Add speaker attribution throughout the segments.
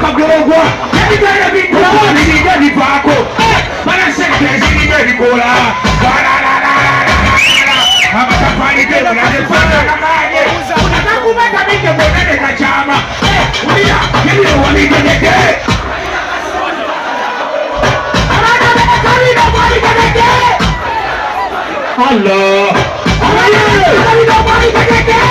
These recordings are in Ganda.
Speaker 1: kagorogwa ebigere bikola biringa bivaako banasente eziringa ebikola amatafaali genanefananamaanye nakakubata binde bonene kakyama ulira yebiro wabigedege abaana bekalina mwabigedege Allah abaana mwabigedege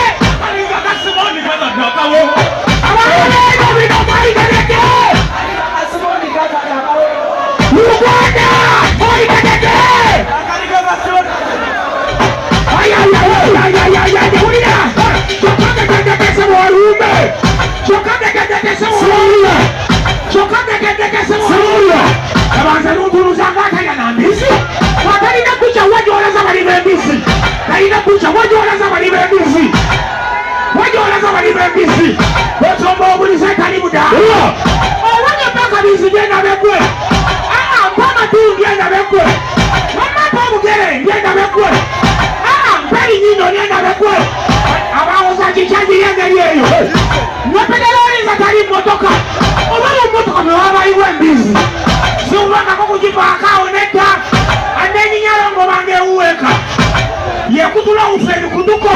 Speaker 1: yekutula ufeni kuduko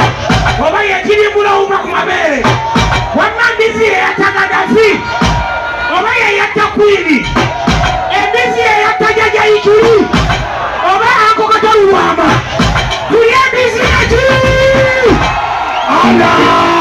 Speaker 1: oba yekirimula uma kumabere wamambizi yeyatagadafi oba yeyatakwini embizi yeyatajaja ichuri oba ako katoluwama tuli embizi yachuri Allah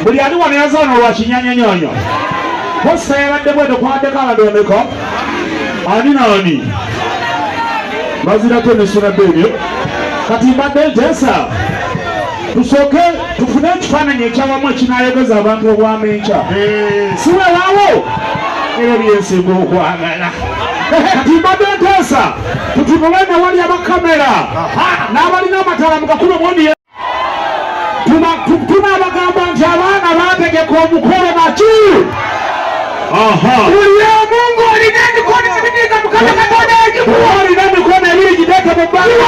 Speaker 1: buli ali wano yazaana olwa kinyanyanyoonyo. Bossa yabadde bwedo kwaddeko abadomeko ani naani bazira tone Suuna Ben kati mbadde nteesa tusooke tufune ekifaananyi ekyawamu ekinayogeza abantu obwamenkya siwe waawo era byensinga okwagala kati mbadde nteesa tutunule ne wali abakamera n'abalina amatala mugakube mwoni tunabagamba nti abaana bategeka omukolo naki buli omu ng'olina emikono ebiri nga Mukama Katonda agikuwa olina emikono ebiri gireete mu bbanga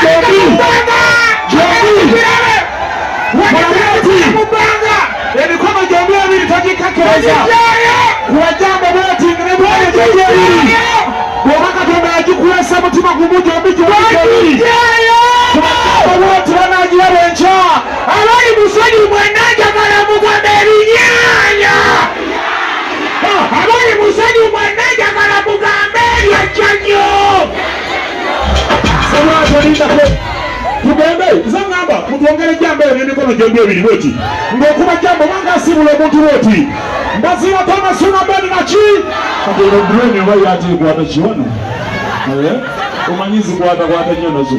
Speaker 1: emikono gyombi ebiri togikakereza kuwajambo betingi ne bwalekebiri bw'oba Katonda yagikuwesa mutima gumu gyombi gyobiri bwoti banagiraba enkya abali musonyi mwenna njagala mugambe ebinyaanya abali musonyi mwenna njagala mugambe ebyejjanyo sebwatolindako tugende zangamba mutwongere jambo eyo n'emikono gyombi ebiri bweti ng'okuba jambo banga asibula omuntu bwoti mbazira tona Suuna Ben naki kateera drone oba yateekwata kiwano omanyi zikwatakwata nnyo nazo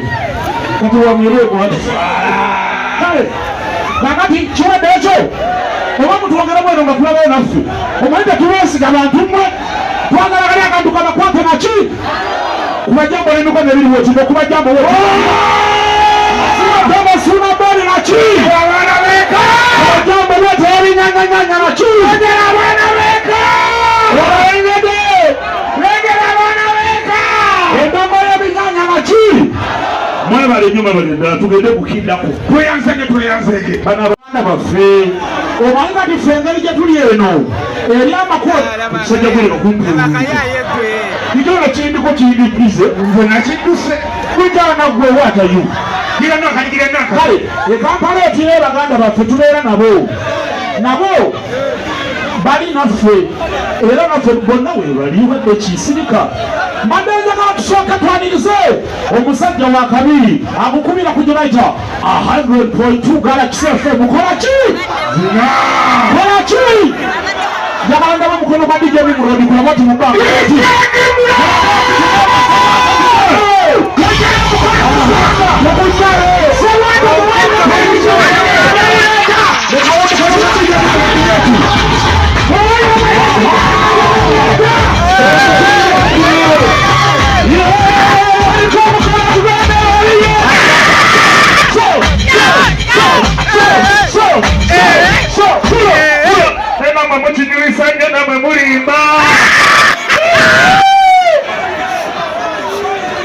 Speaker 1: kati wamire kwata kakati kiwadde ekyo oba mutwogere bweno nga tulabayo naffe omanyi tetubeesiga bantu mmwe twagala kali akantu kanakwate naki kuba jambo n'emikono ebiri bweti okuba jambo Toma Suuna Ben naki abaana beeka jambo bwete ebinyaanyanya naki legera abaana beeka legera abaana beeka endongo y'ebinyaanya naki mwebale nnyo mwebale ddala tugende kukindako tweyanzege bano abaana baffe omanyi kati ffe engeri gye tuli eno eri amakuwa kisajja gweno kumpi kitolo kindiko kindikize nze nakidduse kujana gwe waatayo kale ekampala etira baganda baffe tubeera nabo bali naffe era naffe bonna webali wadde kisirika mbadde njagala tusooke twanirize omusajja wa kabiri akukubira ku gyebayita 100.2 Galaxy FM mukolaki njagala ndaba mukono gwa DJ Nimrod kulaba ti mubanga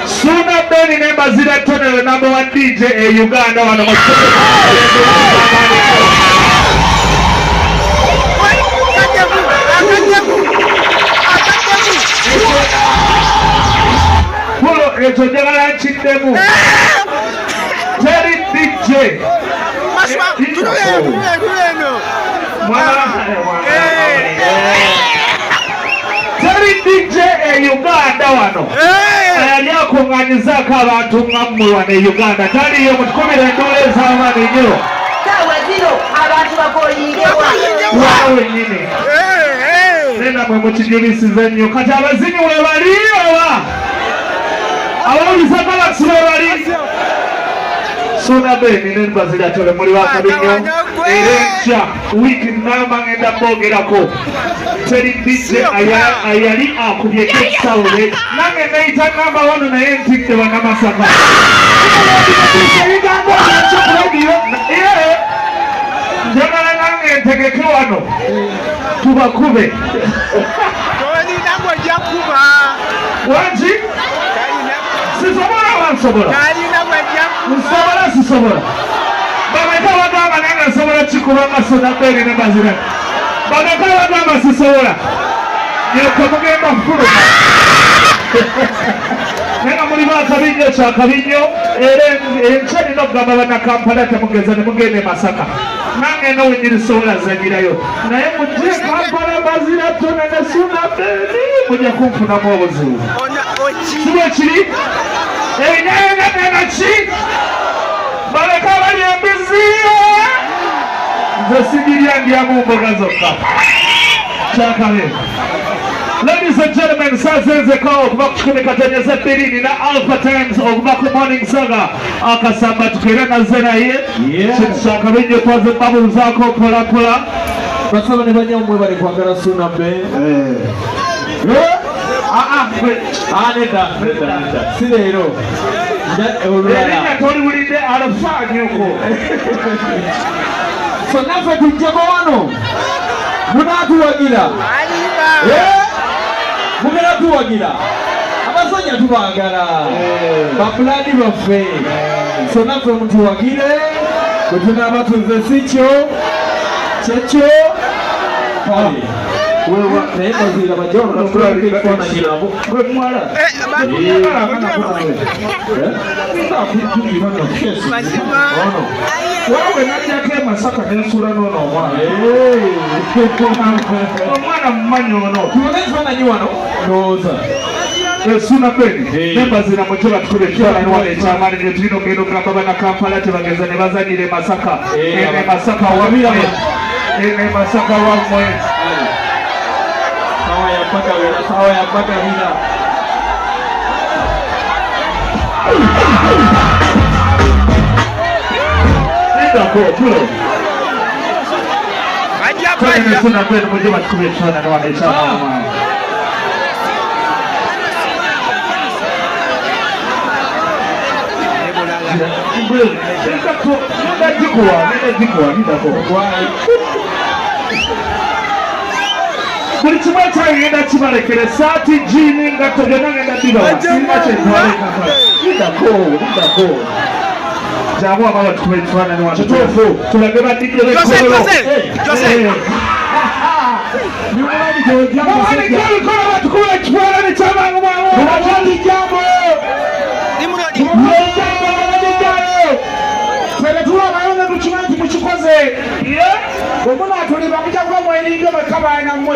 Speaker 1: Suuna Ben nembazira tonero number 1 DJ Uganda wano Pulo ekyo njagala nkiddemu teri DJ teri DJ Uganda wano yali akunganyizaako abantu ngammwe wano e Uganda taliyo mutukumire enduula ez'amaanyi nnyo wano wennyini nenamwe mukijulisize nnyo kati abazinyi webali oba abawuliza Galaxy webali Suuna Ben nembazira tole muli wakabinyo era enkya wiiki nnamba ngenda boogerako teri DJ ayali akubye ekisawule nange neyita namba 1 naye ntidde banamasaka njagala nange ntegeke wano tubakube wangi sisobola wansobola nsobola sisobola bameka bagamba nange nsobola kikubanga Suuna Ben nembazira bagaka bagamba sisobola nyoko mugenda fuluma nenga mulimu akabinyo kyakabinyo era enkya nina okugamba bannakampala temugeza ne mugenda e Masaka nange nowonyirisobola zanyirayo naye mujje Kampala bazira tona ne Suuna Ben mujja kunfunamu obuzibu sibo kiri ebinyayenanaki baleka bali embiziyo nze sigirya ndyamu mboga zokka kyakabe Ladies and gentlemen, sazenze ko kuba kuchumika tenyeze birini na Alpha Times okuba ku Morning Saga akasamba tukera na zena ye shaka binyo kwaze babu zako pola pola
Speaker 2: basaba ne banya umwe bari kwagara Suuna Ben neda sirero
Speaker 1: Erinya tori bulide arafanyo ko
Speaker 2: so nafe tujjako wano munatuwagira mugera tuwagira abasajja tubagala bapulani baffe so naffe mutuwagire bwe tunaaba tuze sikyo kyekyo kale naye bazira bajono ekifaananyi nabo gwe mwala
Speaker 1: wawe najjako Masaka nensula noono omwana mumanyi ono
Speaker 2: tubona ekifaananyi wano ndowooza
Speaker 1: Suuna Ben nembazira mukyo batukula ekifaananyi wano ekyamaani ne tulina ogenda okugamba bana Kampala tebagenza ne bazanyira Masaka Masaka wabira Masaka wamwe
Speaker 2: sawa ya mpaka bila
Speaker 1: Suuna Ben mujye batukula ekifaananyi wano ekyamaani buli kimu ekyagenda kibalekere saati jiini ngatto byonna ngenda bibala singa kyentwalekako jamu ababa tukuba ekifaananyi wano kituufu tulage badijje b'ekkololo bawanike ebikola batukuba ekifaananyi ky'abantu bwawo tukimanyi tukikoze omuna tuliba mujja kuba mweringa bakabana mmwe